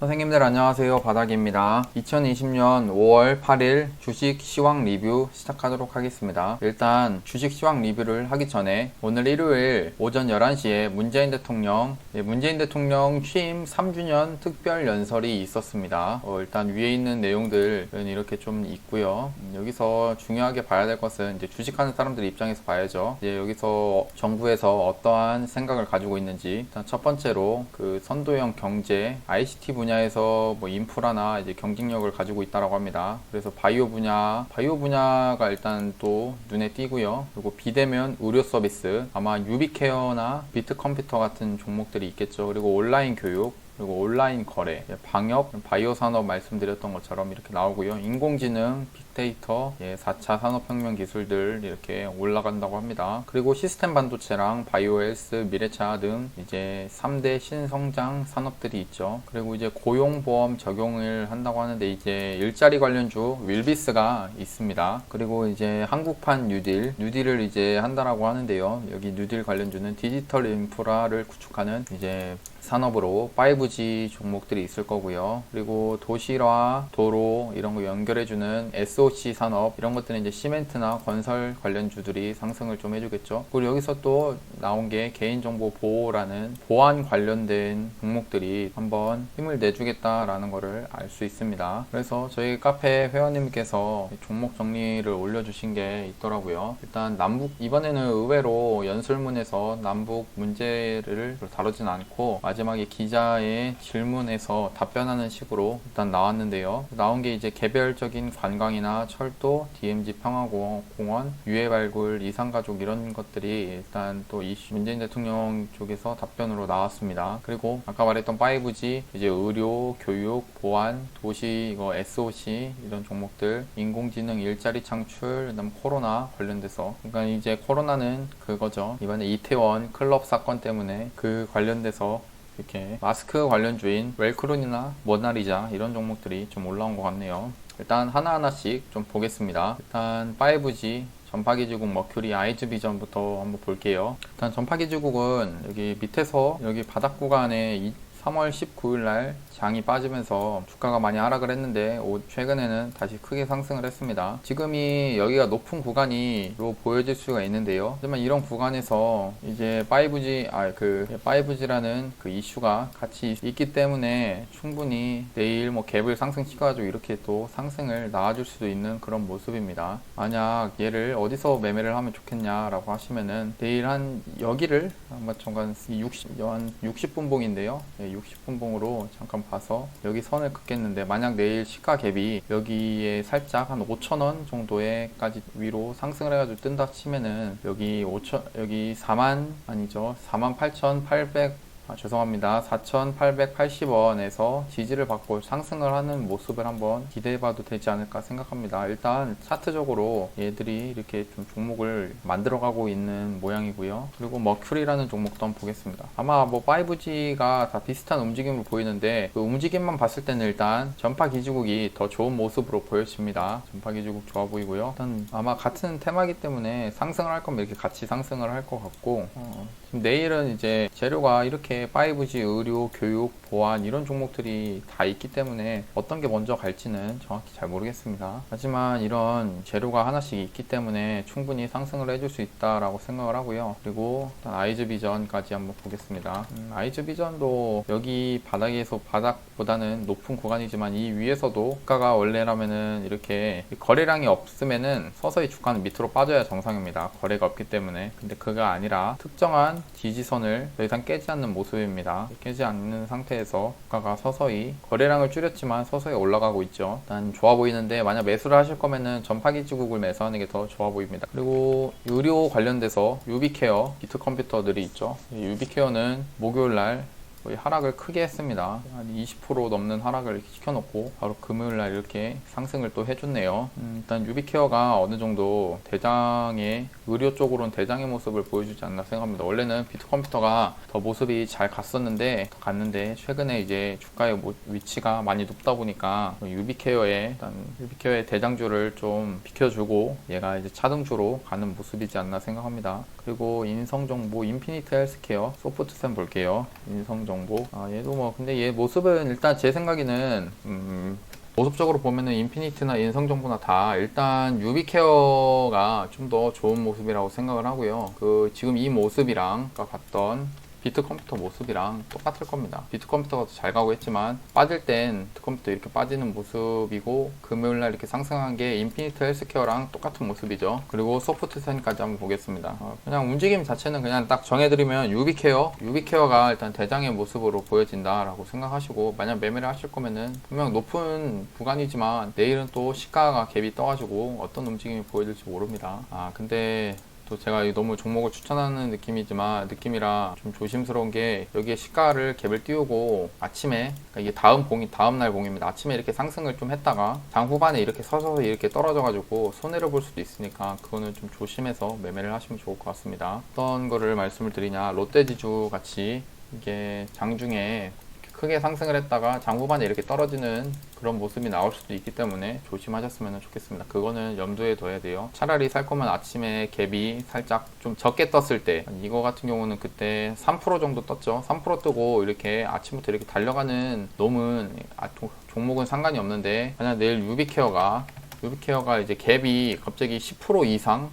선생님들 안녕하세요. 바닥입니다. 2020년 5월 8일 주식 시황 리뷰 시작하도록 하겠습니다. 일단 주식 시황 리뷰를 하기 전에 오늘 일요일 오전 11시에 문재인 대통령 취임 3주년 특별 연설이 있었습니다. 일단 위에 있는 내용들은 이렇게 좀 있고요. 여기서 중요하게 봐야 될 것은 이제 주식하는 사람들 입장에서 봐야죠. 이제 여기서 정부에서 어떠한 생각을 가지고 있는지, 일단 첫 번째로 그 선도형 경제 ICT 분야에서 뭐 인프라나 이제 경쟁력을 가지고 있다라고 합니다. 그래서 바이오 분야가 일단 또 눈에 띄고요. 그리고 비대면 의료 서비스, 아마 유비케어나 비트컴퓨터 같은 종목들이 있겠죠. 그리고 온라인 교육, 그리고 온라인 거래, 방역, 바이오 산업 말씀드렸던 것처럼 이렇게 나오고요. 인공지능, 빅데이터, 4차 산업혁명 기술들 이렇게 올라간다고 합니다. 그리고 시스템 반도체랑 바이오 헬스, 미래차 등 이제 3대 신성장 산업들이 있죠. 그리고 이제 고용보험 적용을 한다고 하는데 이제 일자리 관련주 윌비스가 있습니다. 그리고 이제 한국판 뉴딜을 이제 한다라고 하는데요. 여기 뉴딜 관련주는 디지털 인프라를 구축하는 이제 산업으로 5G 종목들이 있을 거고요. 그리고 도시와 도로 이런 거 연결해주는 SOC 산업, 이런 것들은 이제 시멘트나 건설 관련주들이 상승을 좀 해주겠죠. 그리고 여기서 또 나온 게 개인정보 보호라는 보안 관련된 종목들이 한번 힘을 내주겠다라는 거를 알 수 있습니다. 그래서 저희 카페 회원님께서 종목 정리를 올려주신 게 있더라고요. 일단 이번에는 의외로 연설문에서 남북 문제를 다루진 않고 마지막에 기자의 질문에서 답변하는 식으로 일단 나왔는데요. 나온 게 이제 개별적인 관광이나 철도, DMZ 평화공원, 유해 발굴, 이산가족 이런 것들이 일단 또 문재인 대통령 쪽에서 답변으로 나왔습니다. 그리고 아까 말했던 5G, 이제 의료, 교육, 보안, 도시, 이거 SOC 이런 종목들, 인공지능, 일자리 창출, 그다음 코로나 관련돼서, 그러니까 이제 코로나는 그거죠. 이번에 이태원 클럽 사건 때문에 그 관련돼서 이렇게 마스크 관련주인 웰크론이나 모나리자 이런 종목들이 좀 올라온 것 같네요. 일단 하나하나씩 좀 보겠습니다. 일단 5G 전파기지국 머큐리 아이즈비전부터 한번 볼게요. 일단 전파기지국은 여기 밑에서 여기 바닥 구간에 3월 19일 날 장이 빠지면서 주가가 많이 하락을 했는데 최근에는 다시 크게 상승을 했습니다. 지금이 여기가 높은 구간이로 보여질 수가 있는데요. 하지만 이런 구간에서 이제 5G라는 그 이슈가 같이 있기 때문에 충분히 내일 뭐 갭을 상승시켜가지고 이렇게 또 상승을 나와줄 수도 있는 그런 모습입니다. 만약 얘를 어디서 매매를 하면 좋겠냐라고 하시면은 내일 한 여기를 한번 잠깐 60분봉인데요. 60분봉으로 잠깐 봐서 여기 선을 긋겠는데, 만약 내일 시가 갭이 여기에 살짝 한 5,000원 정도에까지 위로 상승을 해가지고 뜬다 치면은 여기 4,880원에서 지지를 받고 상승을 하는 모습을 한번 기대해봐도 되지 않을까 생각합니다. 일단 차트적으로 얘들이 이렇게 좀 종목을 만들어가고 있는 모양이고요. 그리고 머큐리라는 종목도 한번 보겠습니다. 아마 뭐 5G가 다 비슷한 움직임을 보이는데 그 움직임만 봤을 때는 일단 전파기지국이 더 좋은 모습으로 보여집니다. 전파기지국 좋아 보이고요. 일단 아마 같은 테마이기 때문에 상승을 할 거면 이렇게 같이 상승을 할 것 같고, 지금 내일은 이제 재료가 이렇게 5G, 의료, 교육, 보안 이런 종목들이 다 있기 때문에 어떤 게 먼저 갈지는 정확히 잘 모르겠습니다. 하지만 이런 재료가 하나씩 있기 때문에 충분히 상승을 해줄 수 있다라고 생각을 하고요. 그리고 일단 아이즈비전까지 한번 보겠습니다. 아이즈비전도 여기 바닥보다는 높은 구간이지만 이 위에서도 주가가 원래라면은 이렇게 거래량이 없으면은 서서히 주가는 밑으로 빠져야 정상입니다. 거래가 없기 때문에. 근데 그가 아니라 특정한 지지선을 더 이상 깨지 않는 모습입니다. 깨지 않는 상태에서 주가가 서서히 거래량을 줄였지만 서서히 올라가고 있죠. 일단 좋아 보이는데 만약 매수를 하실 거면은 전파기지국을 매수하는 게 더 좋아 보입니다. 그리고 의료 관련돼서 유비케어 비트컴퓨터들이 있죠. 유비케어는 목요일날 거의 하락을 크게 했습니다. 한 20% 넘는 하락을 이렇게 시켜놓고 바로 금요일날 이렇게 상승을 또 해줬네요. 일단 유비케어가 어느 정도 의료 쪽으로는 대장의 모습을 보여주지 않나 생각합니다. 원래는 비트컴퓨터가 더 모습이 잘 갔는데 최근에 이제 주가의 위치가 많이 높다 보니까 유비케어의 대장주를 좀 비켜주고 얘가 이제 차등주로 가는 모습이지 않나 생각합니다. 그리고 인성정보 인피니트 헬스케어 소프트샘 볼게요. 인성정보 얘도 뭐 근데 얘 모습은 일단 제 생각에는 모습적으로 보면은 인피니트나 인성정보나 다 일단 유비케어가 좀 더 좋은 모습이라고 생각을 하고요. 그 지금 이 모습이랑 아까 봤던 비트컴퓨터 모습이랑 똑같을 겁니다. 비트컴퓨터가 더 잘 가고 했지만 빠질 땐 비트컴퓨터 이렇게 빠지는 모습이고 금요일날 이렇게 상승한 게 인피니트 헬스케어랑 똑같은 모습이죠. 그리고 소프트센까지 한번 보겠습니다. 그냥 움직임 자체는 그냥 딱 정해드리면 유비케어가 일단 대장의 모습으로 보여진다라고 생각하시고, 만약 매매를 하실 거면은 분명 높은 구간이지만 내일은 또 시가가 갭이 떠가지고 어떤 움직임이 보여질지 모릅니다. 근데 또 제가 너무 종목을 추천하는 느낌이라 좀 조심스러운 게, 여기에 시가를 갭을 띄우고 아침에, 그러니까 이게 다음날 봉입니다. 아침에 이렇게 상승을 좀 했다가 장 후반에 이렇게 서서 이렇게 떨어져가지고 손해를 볼 수도 있으니까 그거는 좀 조심해서 매매를 하시면 좋을 것 같습니다. 어떤 거를 말씀을 드리냐, 롯데지주 같이 이게 장중에 크게 상승을 했다가 장 후반에 이렇게 떨어지는 그런 모습이 나올 수도 있기 때문에 조심하셨으면 좋겠습니다. 그거는 염두에 둬야 돼요. 차라리 살 거면 아침에 갭이 살짝 좀 적게 떴을 때, 이거 같은 경우는 그때 3% 정도 떴죠. 3% 뜨고 이렇게 아침부터 이렇게 달려가는 놈은 종목은 상관이 없는데, 만약 내일 유비케어가 이제 갭이 갑자기 10% 이상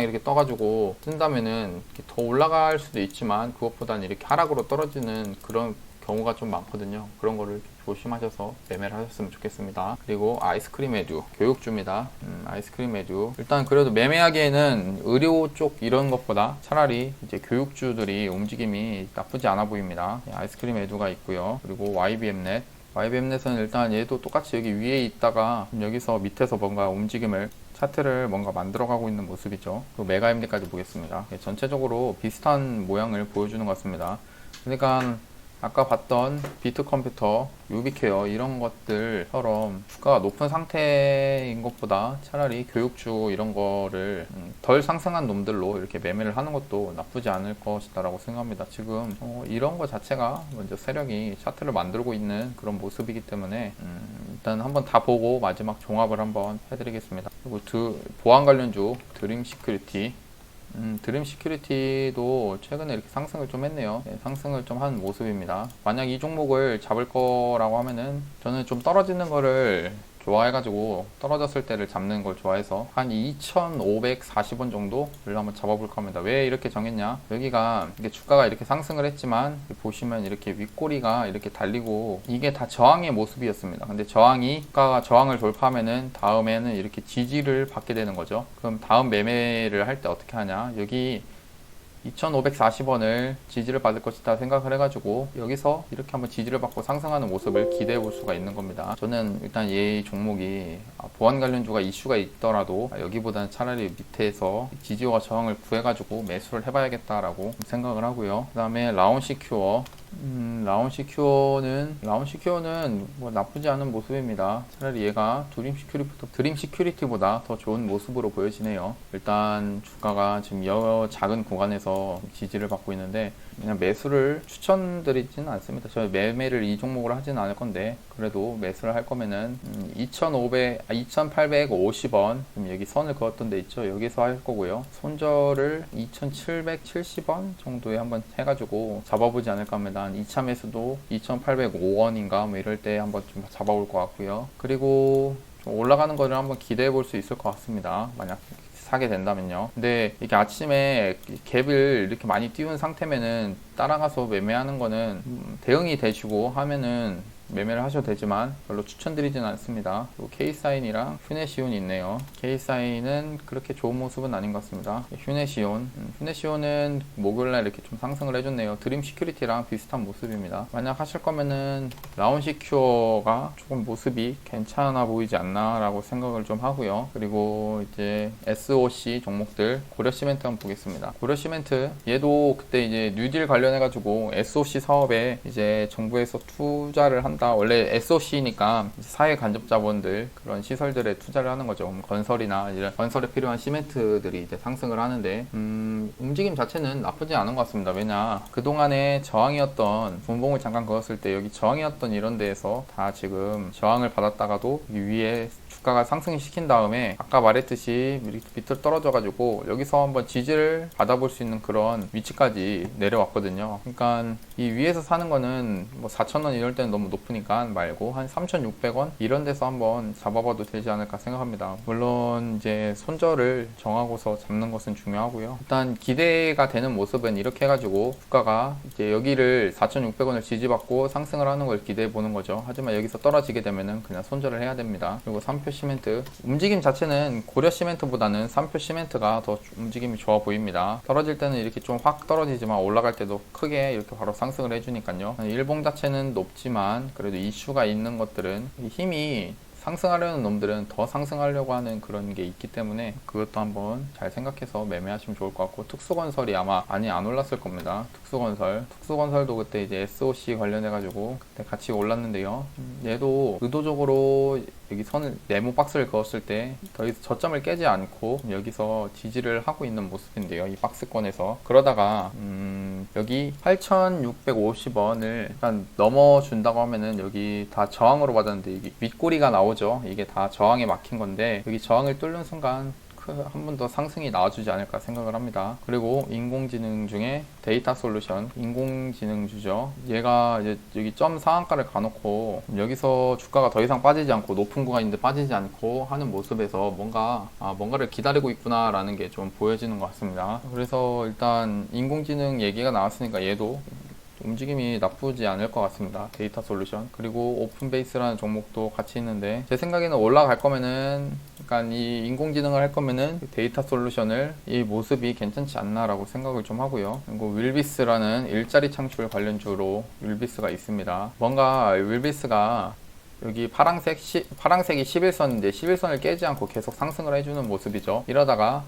이렇게 떠가지고 뜬다면은 더 올라갈 수도 있지만 그것보다는 이렇게 하락으로 떨어지는 그런 경우가 좀 많거든요. 그런 거를 조심하셔서 매매를 하셨으면 좋겠습니다. 그리고 아이스크림 에듀, 교육주입니다. 아이스크림 에듀. 일단 그래도 매매하기에는 의료 쪽 이런 것보다 차라리 이제 교육주들이 움직임이 나쁘지 않아 보입니다. 아이스크림 에듀가 있고요. 그리고 YBM넷은 일단 얘도 똑같이 여기 위에 있다가 여기서 밑에서 뭔가 움직임을, 차트를 뭔가 만들어가고 있는 모습이죠. 그리고 메가MD까지 보겠습니다. 전체적으로 비슷한 모양을 보여주는 것 같습니다. 그러니까 아까 봤던 비트컴퓨터, 유비케어 이런 것들처럼 주가가 높은 상태인 것보다 차라리 교육주 이런 거를 덜 상승한 놈들로 이렇게 매매를 하는 것도 나쁘지 않을 것이다 라고 생각합니다. 지금 이런 거 자체가 먼저 세력이 차트를 만들고 있는 그런 모습이기 때문에 일단 한번 다 보고 마지막 종합을 한번 해드리겠습니다. 그리고 보안 관련주 드림 시큐리티, 드림 시큐리티도 최근에 이렇게 상승을 좀 했네요. 상승을 좀 한 모습입니다. 만약 이 종목을 잡을 거라고 하면은 저는 좀 떨어지는 거를 좋아해가지고, 떨어졌을 때를 잡는 걸 좋아해서 한 2,540원 정도를 한번 잡아볼까 합니다. 왜 이렇게 정했냐, 여기가 이게 주가가 이렇게 상승을 했지만 보시면 이렇게 윗꼬리가 이렇게 달리고 이게 다 저항의 모습이었습니다. 근데 주가가 저항을 돌파하면은 다음에는 이렇게 지지를 받게 되는 거죠. 그럼 다음 매매를 할 때 어떻게 하냐, 여기 2,540원을 지지를 받을 것이다 생각을 해가지고 여기서 이렇게 한번 지지를 받고 상승하는 모습을 기대해 볼 수가 있는 겁니다. 저는 일단 이 종목이 보안 관련주가 이슈가 있더라도 여기보다는 차라리 밑에서 지지와 저항을 구해가지고 매수를 해봐야겠다라고 생각을 하고요. 그 다음에 라온시큐어, 라온시큐어는 뭐 나쁘지 않은 모습입니다. 차라리 얘가 드림 시큐리티보다 더 좋은 모습으로 보여지네요. 일단 주가가 지금 작은 구간에서 지지를 받고 있는데 그냥 매수를 추천드리지는 않습니다. 저희 매매를 이 종목으로 하지는 않을 건데, 그래도 매수를 할 거면은 2,850원 여기 선을 그었던 데 있죠. 여기서 할 거고요. 손절을 2,770원 정도에 한번 해가지고 잡아보지 않을까 합니다. 한 2차 매수도 2,805원인가 뭐 이럴 때 한번 좀 잡아볼 것 같고요. 그리고 좀 올라가는 거를 한번 기대해 볼 수 있을 것 같습니다. 만약 사게 된다면요. 근데 이게 아침에 갭을 이렇게 많이 띄운 상태면은 따라가서 매매하는 거는 대응이 되시고 하면은 매매를 하셔도 되지만 별로 추천드리진 않습니다. 그리고 K사인이랑 휴네시온이 있네요. K사인은 그렇게 좋은 모습은 아닌 것 같습니다. 휴네시온은 목요일날 이렇게 좀 상승을 해줬네요. 드림 시큐리티랑 비슷한 모습입니다. 만약 하실 거면은 라온시큐어가 조금 모습이 괜찮아 보이지 않나 라고 생각을 좀 하고요. 그리고 이제 SOC 종목들, 고려시멘트 한번 보겠습니다. 고려시멘트 얘도 그때 이제 뉴딜 관련해 가지고 SOC 사업에 이제 정부에서 투자를 한다, 원래 SOC니까 사회 간접자본들 그런 시설들에 투자를 하는 거죠. 건설이나 이런 건설에 필요한 시멘트들이 이제 상승을 하는데 움직임 자체는 나쁘지 않은 것 같습니다. 왜냐, 그동안에 저항이었던 분봉을 잠깐 그었을 때 여기 저항이었던 이런 데에서 다 지금 저항을 받았다가도 이 위에 주가가 상승시킨 다음에 아까 말했듯이 밑으로 떨어져 가지고 여기서 한번 지지를 받아볼 수 있는 그런 위치까지 내려왔거든요. 그러니까 이 위에서 사는 거는 뭐 4,000원 이럴 때는 너무 높으니까 말고 한 3,600원 이런 데서 한번 잡아봐도 되지 않을까 생각합니다. 물론 이제 손절을 정하고서 잡는 것은 중요하고요. 일단 기대가 되는 모습은 이렇게 해가지고 주가가 이제 여기를 4,600원을 지지받고 상승을 하는 걸 기대해 보는 거죠. 하지만 여기서 떨어지게 되면은 그냥 손절을 해야 됩니다. 그리고 3표 시멘트 움직임 자체는 고려 시멘트보다는 3표 시멘트가 더 움직임이 좋아 보입니다. 떨어질 때는 이렇게 좀 확 떨어지지만 올라갈 때도 크게 이렇게 바로 상승을 해주니까요. 일봉 자체는 높지만 그래도 이슈가 있는 것들은 힘이 상승하려는 놈들은 더 상승하려고 하는 그런 게 있기 때문에 그것도 한번 잘 생각해서 매매하시면 좋을 것 같고, 특수건설이 아마 많이 안 올랐을 겁니다. 특수건설도 그때 이제 SOC 관련해 가지고 그때 같이 올랐는데요. 얘도 의도적으로 여기 선을 네모 박스를 그었을 때 더 이상 저점을 깨지 않고 여기서 지지를 하고 있는 모습인데요. 이 박스권에서 그러다가 여기 8,650원을 일단 넘어준다고 하면은 여기 다 저항으로 받았는데 이게 윗꼬리가 나오죠. 이게 다 저항에 막힌 건데 여기 저항을 뚫는 순간 한 번 더 상승이 나와주지 않을까 생각을 합니다. 그리고 인공지능 중에 데이터 솔루션, 인공지능주죠. 얘가 이제 여기 점 상한가를 가놓고 여기서 주가가 더 이상 빠지지 않고 높은 구간인데 빠지지 않고 하는 모습에서 뭔가를 기다리고 있구나라는 게 좀 보여지는 것 같습니다. 그래서 일단 인공지능 얘기가 나왔으니까 얘도 움직임이 나쁘지 않을 것 같습니다. 데이터 솔루션. 그리고 오픈베이스라는 종목도 같이 있는데 제 생각에는 올라갈 거면은, 그러니까 이 인공지능을 할 거면은 데이터 솔루션을 이 모습이 괜찮지 않나라고 생각을 좀 하고요. 그리고 윌비스라는 일자리 창출 관련주로 윌비스가 있습니다. 뭔가 윌비스가 여기 파란색이 11선인데 11선을 깨지 않고 계속 상승을 해주는 모습이죠. 이러다가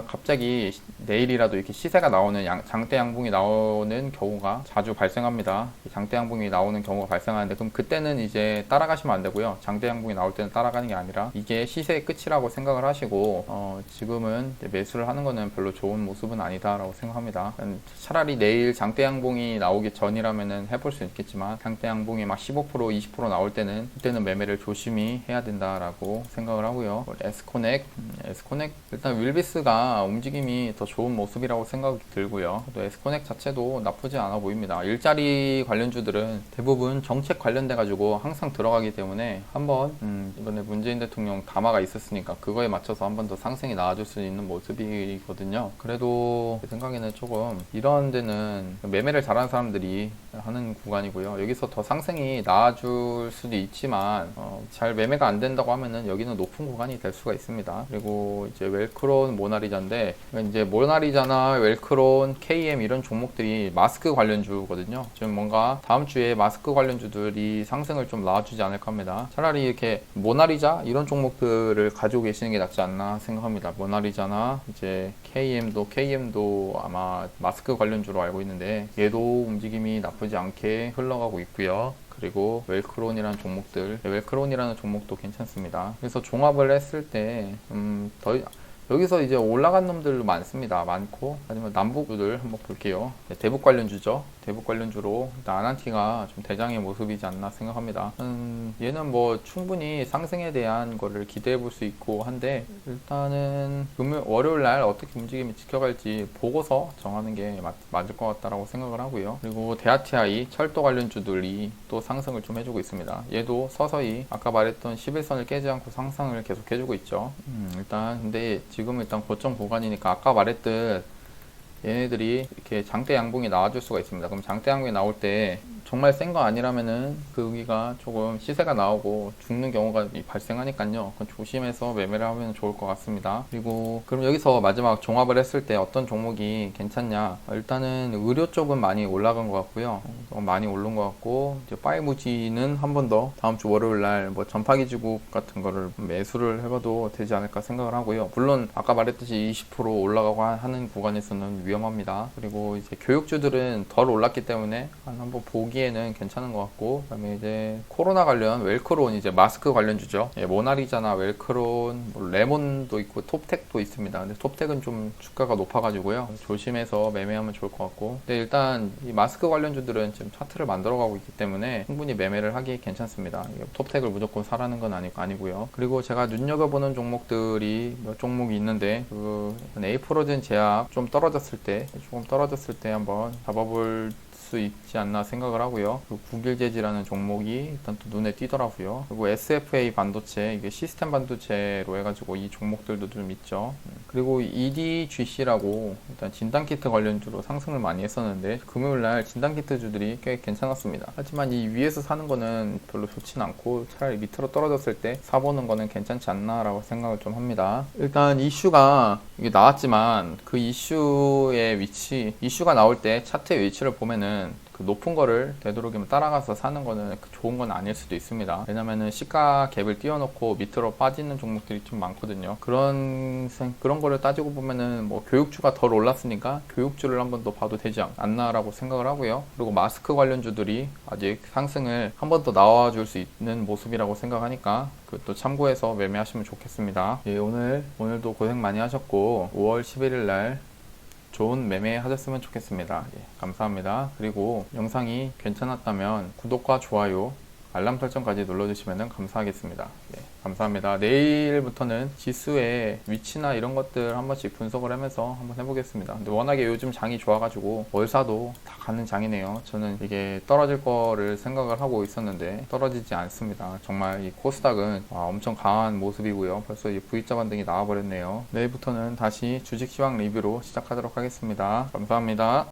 갑자기 내일이라도 이렇게 시세가 나오는 장대 양봉이 나오는 경우가 자주 발생합니다. 장대 양봉이 나오는 경우가 발생하는데 그럼 그때는 이제 따라가시면 안 되고요. 장대 양봉이 나올 때는 따라가는 게 아니라 이게 시세의 끝이라고 생각을 하시고 지금은 매수를 하는 거는 별로 좋은 모습은 아니다라고 생각합니다. 차라리 내일 장대 양봉이 나오기 전이라면은 해볼 수 있겠지만 장대 양봉이 막 15% 20% 나올 때는 그때는 매매를 조심히 해야 된다라고 생각을 하고요. 에스코넥 일단 윌비스가 움직임이 더 좋은 모습이라고 생각이 들고요. 또 에스코넥 자체도 나쁘지 않아 보입니다. 일자리 관련주들은 대부분 정책 관련돼 가지고 항상 들어가기 때문에 한번 이번에 문재인 대통령 담화가 있었으니까 그거에 맞춰서 한 번 더 상승이 나와줄 수 있는 모습이거든요. 그래도 제 생각에는 조금 이런 데는 매매를 잘하는 사람들이 하는 구간이고요. 여기서 더 상승이 나와줄 수도 있지만 잘 매매가 안 된다고 하면은 여기는 높은 구간이 될 수가 있습니다. 그리고 이제 웰크론, 모나리자인데 이제 모나리자나 웰크론, KM 이런 종목들이 마스크 관련주거든요. 지금 뭔가 다음 주에 마스크 관련주들이 상승을 좀 나와주지 않을까 합니다. 차라리 이렇게 모나리자 이런 종목들을 가지고 계시는 게 낫지 않나 생각합니다. 모나리자나 이제 KM도 아마 마스크 관련주로 알고 있는데 얘도 움직임이 나쁘지 않게 흘러가고 있고요. 그리고 웰크론이라는 종목도 괜찮습니다. 그래서 종합을 했을 때 여기서 이제 올라간 놈들 많고, 하지만 남북주들 한번 볼게요. 대북 관련주죠. 대북 관련주로 아난티가 좀 대장의 모습이지 않나 생각합니다. 얘는 뭐 충분히 상승에 대한 거를 기대해 볼 수 있고 한데 일단은 월요일 날 어떻게 움직임이 지켜갈지 보고서 정하는 게 맞을 것 같다라고 생각을 하고요. 그리고 대아티아이 철도 관련주들이 또 상승을 좀 해주고 있습니다. 얘도 서서히 아까 말했던 11선을 깨지 않고 상승을 계속 해주고 있죠. 근데 지금은 일단 고점 구간이니까 아까 말했듯 얘네들이 이렇게 장대 양봉이 나와줄 수가 있습니다. 그럼 장대 양봉이 나올 때 정말 센 거 아니라면은 여기가 조금 시세가 나오고 죽는 경우가 발생하니까요. 조심해서 매매를 하면 좋을 것 같습니다. 그리고 그럼 여기서 마지막 종합을 했을 때 어떤 종목이 괜찮냐? 일단은 의료 쪽은 많이 올라간 것 같고요. 많이 오른 것 같고 이제 파이무지는 한 번 더 다음 주 월요일 날 뭐 전파기지국 같은 거를 매수를 해봐도 되지 않을까 생각을 하고요. 물론 아까 말했듯이 20% 올라가고 하는 구간에서는 위험합니다. 그리고 이제 교육주들은 덜 올랐기 때문에 한번 보기에 사기에는 괜찮은 것 같고, 그다음에 이제 코로나 관련 웰크론, 이제 마스크 관련주죠. 예, 모나리자나 웰크론, 뭐 레몬도 있고 톱텍도 있습니다. 근데 톱텍은 좀 주가가 높아가지고요, 조심해서 매매하면 좋을 것 같고, 근데 일단 이 마스크 관련주들은 지금 차트를 만들어가고 있기 때문에 충분히 매매를 하기 괜찮습니다. 톱텍을 무조건 사라는 건 아니고요. 그리고 제가 눈여겨보는 종목들이 몇 종목이 있는데, 그 에이프로젠 제약 좀 떨어졌을 때, 한번 잡아볼 수 있지 않나 생각을 하고요. 그 국일재지라는 종목이 일단 또 눈에 띄더라고요. 그리고 SFA 반도체, 이게 시스템 반도체로 해가지고 이 종목들도 좀 있죠. 그리고 EDGC라고 일단 진단키트 관련주로 상승을 많이 했었는데, 금요일날 진단키트 주들이 꽤 괜찮았습니다. 하지만 이 위에서 사는 거는 별로 좋진 않고, 차라리 밑으로 떨어졌을 때 사보는 거는 괜찮지 않나라고 생각을 좀 합니다. 일단 이슈가 이게 나왔지만, 그 이슈의 위치, 이슈가 나올 때 차트의 위치를 보면은 그 높은 거를 되도록이면 따라가서 사는 거는 좋은 건 아닐 수도 있습니다. 왜냐면은 시가 갭을 띄워놓고 밑으로 빠지는 종목들이 좀 많거든요. 그런 거를 따지고 보면은 뭐 교육주가 덜 올랐으니까 교육주를 한번 더 봐도 되지 않나라고 생각을 하고요. 그리고 마스크 관련주들이 아직 상승을 한 번 더 나와줄 수 있는 모습이라고 생각하니까 그것도 참고해서 매매하시면 좋겠습니다. 예, 오늘도 고생 많이 하셨고, 5월 11일 날 좋은 매매 하셨으면 좋겠습니다. 예, 감사합니다. 그리고 영상이 괜찮았다면 구독과 좋아요, 알람 설정까지 눌러주시면 감사하겠습니다. 예, 감사합니다. 내일부터는 지수의 위치나 이런 것들 한 번씩 분석을 하면서 한번 해보겠습니다. 근데 워낙에 요즘 장이 좋아가지고 월사도 다 가는 장이네요. 저는 이게 떨어질 거를 생각을 하고 있었는데 떨어지지 않습니다. 정말 이 코스닥은 엄청 강한 모습이고요. 벌써 이 V자 반등이 나와버렸네요. 내일부터는 다시 주식 시황 리뷰로 시작하도록 하겠습니다. 감사합니다.